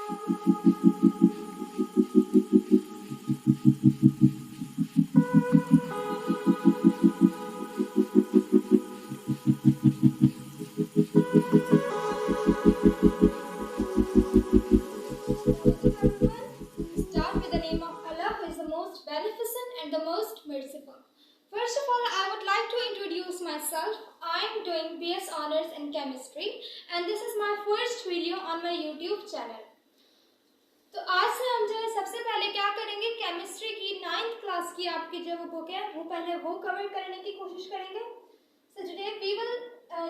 Start with the name of Allah, who is the most beneficent and the most merciful. First of all, I would like to introduce myself. I am doing BS Honors in Chemistry and this is my first video on my YouTube channel. तो आज से हम जो है सबसे पहले क्या करेंगे, केमिस्ट्री की 9th क्लास की आपकी जो बुक है वो पहले वो कवर करने की कोशिश करेंगे. So today we will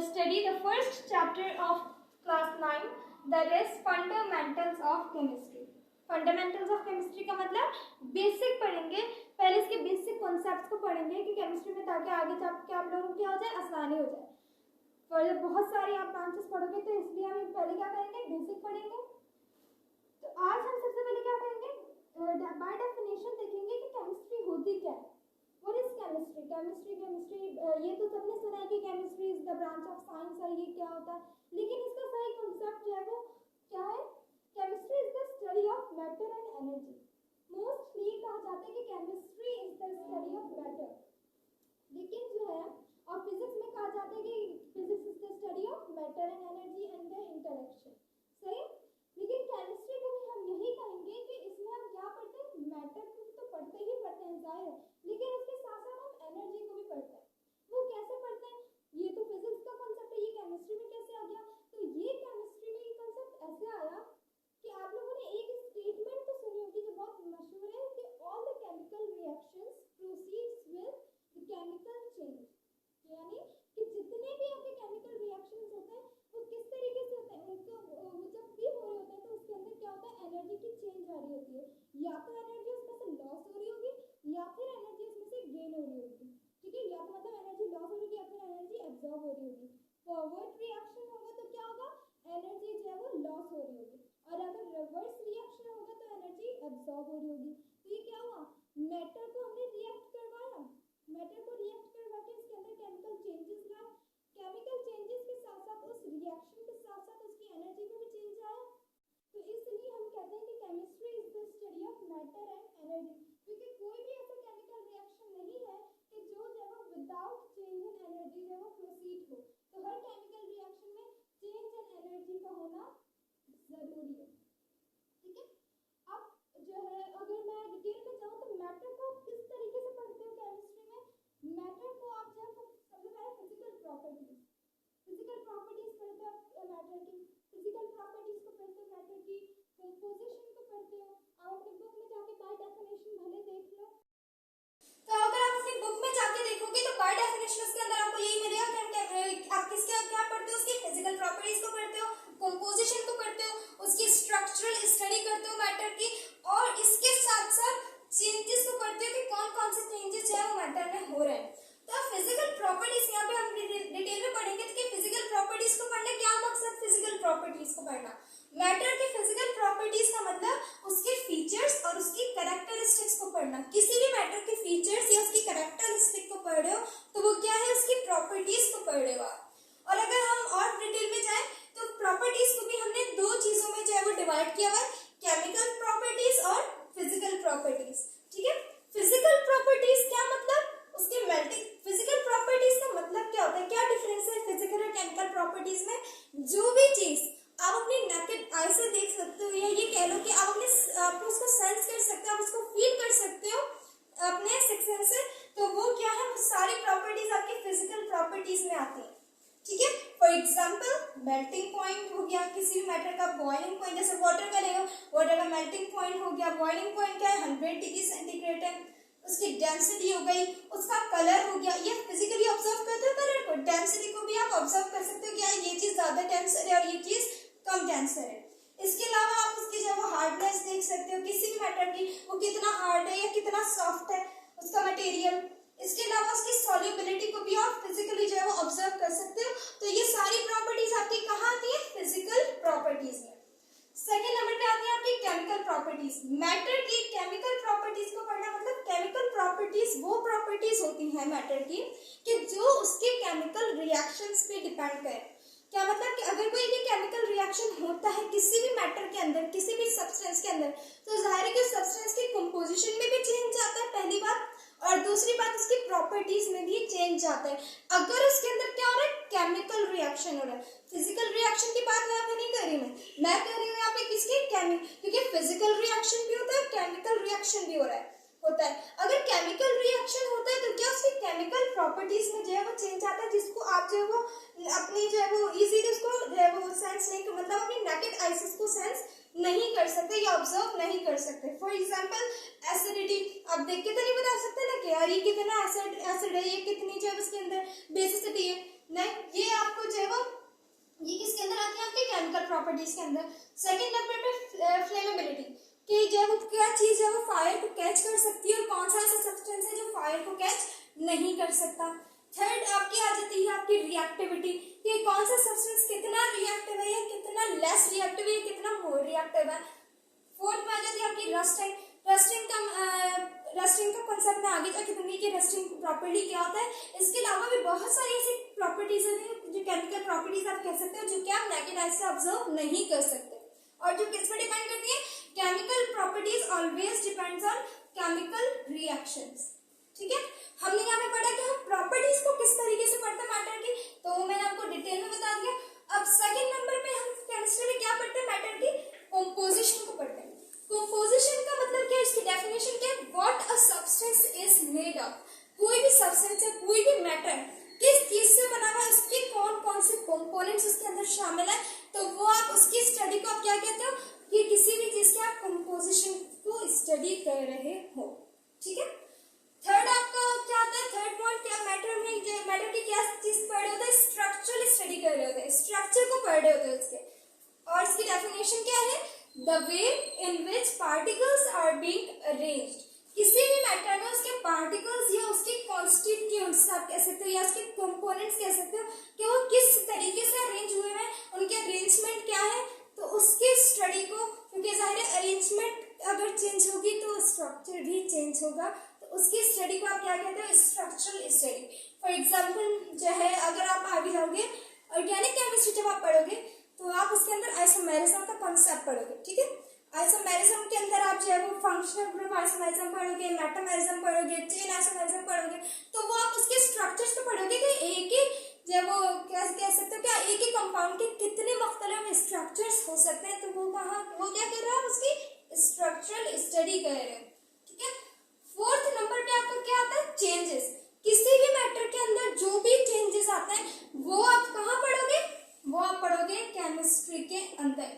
study the first chapter of class 9, that is fundamentals of chemistry. Fundamentals of chemistry का मतलब बेसिक पढ़ेंगे. पहले इसके बेसिक कॉन्सेप्ट्स को पढ़ेंगे कि केमिस्ट्री में ताकि आगे जाके आप लोगों को क्या हो जाए, आसानी हो जाए. पर बहुत सारे आप ब्रांचेस पढ़ोगे तो इसलिए हम पहले क्या करेंगे, बेसिक पढ़ेंगे. तो आज हम सबसे पहले क्या करेंगे, बाय डेफिनेशन देखेंगे कि केमिस्ट्री होती क्या है. What is chemistry? केमिस्ट्री ये तो सबने सुना है कि chemistry is the branch of science और ये क्या होता है, लेकिन इसका सही कॉन्सेप्ट जो है वो क्या है. Chemistry is the study of matter and energy. Mostly कहा जाता है कि chemistry is the study of matter, लेकिन जो है और फिजिक्स में कहा जाता है कि physics is the study of matter and energy and there interaction. सही. लेकिन केमिस्ट्री को भी हम यही कहेंगे कि इसमें हम क्या पढ़ते हैं, मैटर को तो पढ़ते ही पढ़ते हैं जाहिर है, लेकिन उसके साथ साथ हम एनर्जी को भी पढ़ते हैं. वो कैसे पढ़ते हैं, ये तो फिजिक्स का कॉन्सेप्ट है, ये केमिस्ट्री में कैसे आ गया. तो ये केमिस्ट्री में ये कॉन्सेप्ट ऐसे आया कि आप लोगों ने एक स्टेटमेंट तो सुनी होगी जो बहुत मशहूर है कि all the chemical reactions proceeds with the chemical change. यानी कि जितने भी आपके केमिकल रिएक्शंस होते हैं वो किस तरीके से होते हैं, उनको वो जब भी हो रहे होते हैं तो उसके अंदर क्या होता है, एनर्जी की चेंज आ रही होती है. या तो एनर्जी उसमें से लॉस हो रही होगी या फिर एनर्जी उसमें से गेन हो रही होगी. ठीक है, या तो मतलब एनर्जी लॉस हो रही होगी या फिर एनर्जी एब्जॉर्ब हो रही होगी. फॉरवर्ड रिएक्शन होगा तो क्या होगा, एनर्जी जो है वो लॉस हो रही होगी, और अगर रिवर्स रिएक्शन होगा तो एनर्जी एब्जॉर्ब हो रही होगी. तो ये क्या हुआ, मैटर को हमने रिएक्ट करवाया, मैटर को रिएक्ट करवा के इसके अंदर केमिकल चेंजेस लाए. केमिकल चेंजेस के साथ साथ उस रिएक्शन के साथ साथ उसकी एनर्जी में भी चेंज आया. तो इसलिए हम कहते हैं कि chemistry is the study of matter and energy, क्योंकि कोई भी ऐसा केमिकल रिएक्शन नहीं है कि जो जब विदाउट चेंज इन एनर्जी जब वो प्रोसीड हो. तो हर केमिकल रिएक्शन में चेंज इन एनर्जी का होना जरूरी है. ठीक है. अब जो है अगर मैं डिटेल में जाऊँ तो मैटर को किस तरीके से पढ़ते हो केमिस्ट्री में. मैटर को आप जब सबसे पहले फिजिकल प्रॉपर्टीज पढ़ते हो मैटर की, फिजिकल प्रॉपर्टीज को पढ़ते हो, मैटर की कंपोजिशन को पढ़ते हो. आप अपनी बुक में जाके बाय डेफिनेशन भले देख लो. तो अगर आप अपनी बुक में जाके देखोगे तो बाय डेफिनेशन उसके अंदर आपको यही मिलेगा कि आप किसके क्या पढ़ते हो, उसकी फिजिकल प्रॉपर्टीज को पढ़ते हो, कंपोजिशन को पढ़ते हो, उसकी स्ट्रक्चरल स्टडी करते हो मैटर की, और इसके साथ साथ चेंजेस को पढ़ते हो कि कौन कौन से चेंजेस जो है वो मैटर में हो रहे हैं. तो फिजिकल प्रॉपर्टीज यहाँ पे हम डिटेल में पढ़ेंगे कि फिजिकल प्रॉपर्टीज को पढ़ने क्या मकसद, फिजिकल प्रॉपर्टीज को पढ़ना. मैटर की फिजिकल प्रॉपर्टीज का मतलब उसके फीचर्स और उसकी कैरेक्टरिस्टिक्स को पढ़ना. किसी भी मैटर के फीचर्स या उसकी कैरेक्टरिस्टिक को पढ़ रहे हो तो वो क्या है, उसकी प्रॉपर्टीज को पढ़ रहे हो आप. और अगर हम और डिटेल में जाए तो प्रॉपर्टीज को भी हमने दो चीजों में जो है वो डिवाइड किया हुआ है, केमिकल प्रॉपर्टीज और फिजिकल प्रॉपर्टीज. ठीक है. फिजिकल प्रॉपर्टीज क्या मतलब, उसके मेल्टिंग. फिजिकल प्रॉपर्टीज का मतलब क्या होता है, क्या डिफरेंस है फिजिकल और केमिकल प्रॉपर्टीज में. जो भी चीज आप अपनी नेकेड आई से देख सकते हो, या ये कह लो कि आप उसको सेंस कर सकते हो, आप उसको फील कर सकते हो अपने सिक्स सेंस से, तो वो क्या है, वो सारी प्रॉपर्टीज आपकी फिजिकल प्रॉपर्टीज में आती है. ठीक है. फॉर एग्जाम्पल मेल्टिंग पॉइंट हो गया किसी भी मैटर का, बॉइलिंग पॉइंट जैसे वाटर का लेगा, वाटर का मेल्टिंग पॉइंट हो गया, बॉइलिंग पॉइंट क्या है 100 डिग्री सेंटीग्रेड है, उसकी डेंसिटी हो गई, उसका कलर हो गया. ये फिजिकली ऑब्जर्व करते हो कलर को, डेंसिटी को भी आप ऑब्जर्व कर सकते हो कि यार ये चीज ज्यादा डेंसर है और ये चीज कम डेंसर है. इसके अलावा आप उसकी जो है हार्डनेस देख सकते हो किसी भी मैटर की, वो कितना हार्ड है या कितना सॉफ्ट है उसका मटेरियल. इसके अलावा उसकी सॉल्युबिलिटी को भी आप फिजिकली जो है वो ऑब्जर्व कर सकते हो. तो ये सारी प्रॉपर्टीज आपकी कहाँ आती है, फिजिकल प्रॉपर्टीज में. सेकेंड नंबर पे आती है आपकी केमिकल प्रॉपर्टीज. मैटर की केमिकल प्रॉपर्टीज को पढ़ना मतलब केमिकल प्रॉपर्टीज वो प्रॉपर्टीज होती हैं मैटर की कि जो उसके केमिकल रिएक्शंस पे डिपेंड करे. क्या मतलब कि अगर कोई भी केमिकल रिएक्शन होता है किसी भी मैटर के अंदर, किसी भी सब्सटेंस के अंदर, तो जाहिर है कि सब्सटेंस की कंपोजिशन में भी चेंज आता है पहली बात, और दूसरी बात उसकी प्रॉपर्टीज में भी चेंज आता है। अगर उसके अंदर क्या हो रहा है, केमिकल रिएक्शन हो रहा है। फिजिकल रिएक्शन की बात यहाँ पे नहीं कर रही मैं कर रही हूँ यहाँ पे किसकी, क्योंकि फिजिकल रिएक्शन भी होता है, केमिकल रिएक्शन भी होता है। अगर केमिकल रिएक्शन होता है तो क्या उसकी केमिकल प्रॉपर्टीज में जो है वो चेंज आता है, जिसको आप जो है वो अपनी जो है वो इजीली उसको जो है वो सेंस नहीं, मतलब अपनी नेकेड आईज उसको सेंस नहीं कर सकते या ऑब्जर्व नहीं कर सकते। फॉर एग्जांपल एसिडिटी, आप देख के तो नहीं बता सकते ना कि यार ये कितना एसिड है, ये कितनी जो है उसके अंदर बेसिसिटी है, नहीं, ये आपको जो है वो ये किसके अंदर आती है, आपके केमिकल प्रॉपर्टीज के अंदर। सेकंड नंबर पे फ्लेमेबिलिटी, कि जो है वो क्या चीज है वो फायर को कैच कर सकती है और कौन सा ऐसा सब्सटेंस है जो फायर को कैच नहीं कर सकता। थर्ड आपकी आ जाती है आपकी रिएक्टिविटी, कि कौन सा सब्सटेंस कितना रिएक्टिव है या कितना लेस रिएक्टिव है, कितना मोर रिएक्टिव है। फोर्थ में आ जाती है आपकी रस्टिंग। रस्टिंग का कंसेप्ट मैं आगे जाके दूंगी कि रस्टिंग प्रॉपर्टी क्या होता है। इसके अलावा भी बहुत सारी ऐसी प्रॉपर्टीज हैं जो केमिकल प्रॉपर्टीज आप कह सकते हो जो कि आप नेकेड आई से ऑब्जर्व नहीं कर सकते, और जो किस पर डिपेंड करती है, chemical properties always depends on chemical reactions. ठीक है, हमने यहाँ पे पढ़ा कि हम प्रॉपर्टीज को किस तरीके से पढ़ते हैं मैटर की, तो मैंने आपको डिटेल में बता दिया। अब सेकंड नंबर पे हम केमिस्ट्री में क्या पढ़ते हैं, मैटर की कंपोजिशन को पढ़ते हैं। कंपोजिशन का मतलब क्या है, इसकी डेफिनेशन क्या है, what a substance is made of. कोई भी सब्सटेंस है, कोई भी मैटर किस चीज से बना हुआ है, उसके कौन कौन से कंपोनेंट्स उसके अंदर शामिल है, तो वो आप उसकी स्टडी को आप क्या कहते हो, कि किसी भी चीज के आप कंपोजिशन को स्टडी कर रहे हो। ठीक है, थर्ड आपका क्या आता है, थर्ड पॉइंट क्या, मैटर की क्या चीज पढ़ रहे होते हैं, स्ट्रक्चरल स्टडी कर रहे होते हैं, स्ट्रक्चर को पढ़ रहे होते हैं उसके, और इसकी डेफिनेशन क्या है, the way in which particles are being arranged. किसी भी मैटर में उसके पार्टिकल्स या उसके कॉन्स्टिट्यूएंट्स आप कह सकते हो या उसके कंपोनेंट्स कह सकते हो कि वो किस तरीके से अरेंज हुए हैं, उनके अरेंजमेंट क्या है, तो उसकी स्टडी को, क्योंकि जाहिर है अरेंजमेंट अगर चेंज होगी तो स्ट्रक्चर भी चेंज होगा, तो उसकी स्टडी को आप क्या कहते हो, स्ट्रक्चरल स्टडी। फॉर एग्जाम्पल जो है, अगर आप आगे जाओगे ऑर्गेनिक केमिस्ट्री जब आप पढ़ोगे तो आप उसके अंदर आइसोमेरिज्म का कॉन्सेप्ट पढ़ोगे। ठीक है, आइसोमेरिज्म के अंदर आप जो है वो फंक्शनल ग्रुप आइसोमेरिज्म पढ़ोगे, मेटामेरिज्म पढ़ोगे, चेन आइसोमेरिज्म पढ़ोगे, तो वो आप उसके स्ट्रक्चर्स को पढ़ोगे कि एक ही जो है वो क्या कह सकते हो, क्या एक ही कंपाउंड के कितने मुख्तलिफ स्ट्रक्चर्स हो सकते हैं, तो वो क्या कर रहे हो, उसकी स्ट्रक्चरल स्टडी कर रहे हो। ठीक है, फोर्थ नंबर पे आपका क्या आता है, चेंजेस। किसी भी मैटर के अंदर जो भी चेंजेस आते हैं वो आप कहाँ पढ़ोगे, वो आप पढ़ोगे केमिस्ट्री के अंदर।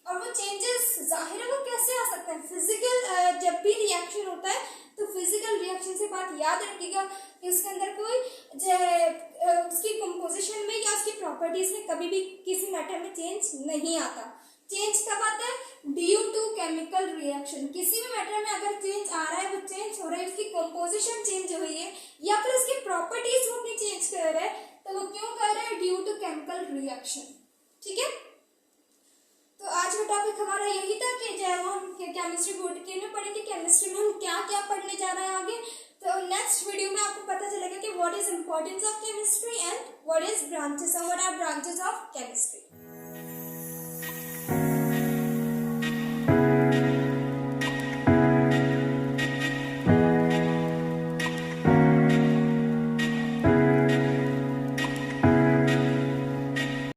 और वो चेंजेस जाहिर है वो कैसे आ सकते हैं, फिजिकल, जब भी रिएक्शन होता है तो फिजिकल रिएक्शन से बात याद रखिएगा कि उसके अंदर कोई उसकी कंपोजिशन में या उसकी प्रॉपर्टीज में कभी भी किसी मैटर में चेंज नहीं आता। चेंज कब आता है, ड्यू टू केमिकल रिएक्शन। किसी भी मैटर में अगर चेंज आ रहा है, वो चेंज हो रहा है, उसकी कंपोजिशन चेंज हुई है या फिर उसकी प्रॉपर्टीज वो अपनी चेंज कर रहा है, तो वो क्यों कर रहा है, ड्यू टू केमिकल रिएक्शन। ठीक है, तो आज का टॉपिक हमारा यही था कि जब हम केमिस्ट्री बोर्ड के में पढ़ेंगे, केमिस्ट्री में हम क्या क्या पढ़ने जा रहे हैं आगे। तो नेक्स्ट वीडियो में आपको पता चलेगा कि what is importance of chemistry and what is branches, what are branches of chemistry.